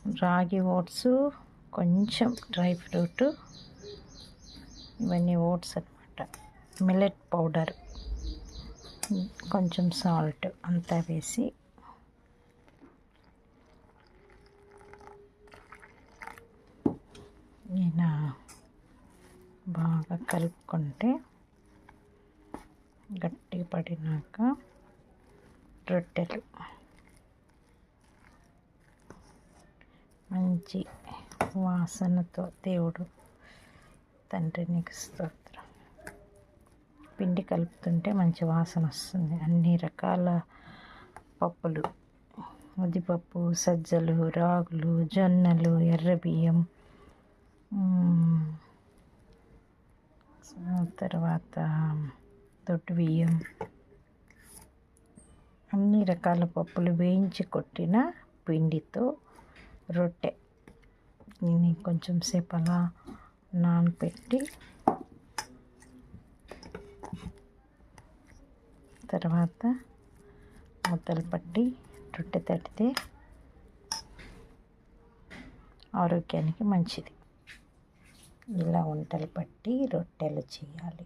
రాగి ఓట్స్, కొంచెం dry fruit, ఇవన్నీ ఓట్స్ అన్నమాట. మిల్లెట్ పౌడర్, కొంచెం సాల్ట్ అంతా వేసి ఇలా బాగా కలుపుకుంటే గట్టి పడినాక రొట్టెలు మంచి వాసనతో, దేవుడు తండ్రి నీకు స్తోత్రం, పిండి కలుపుతుంటే మంచి వాసన వస్తుంది. అన్ని రకాల పప్పులు, ఉద్దిపప్పు, సజ్జలు, రాగులు, జొన్నలు, ఎర్ర బియ్యం, తర్వాత దొడ్డు బియ్యం, అన్ని రకాల పప్పులు వేయించి కొట్టిన పిండితో రొట్టె. దీన్ని కొంచెం సేపు అలా నానబెట్టి తర్వాత ముద్దలు పట్టి రొట్టె తట్టితే ఆరోగ్యానికి మంచిది. ఇలా వంటలు పట్టి రొట్టెలు చేయాలి.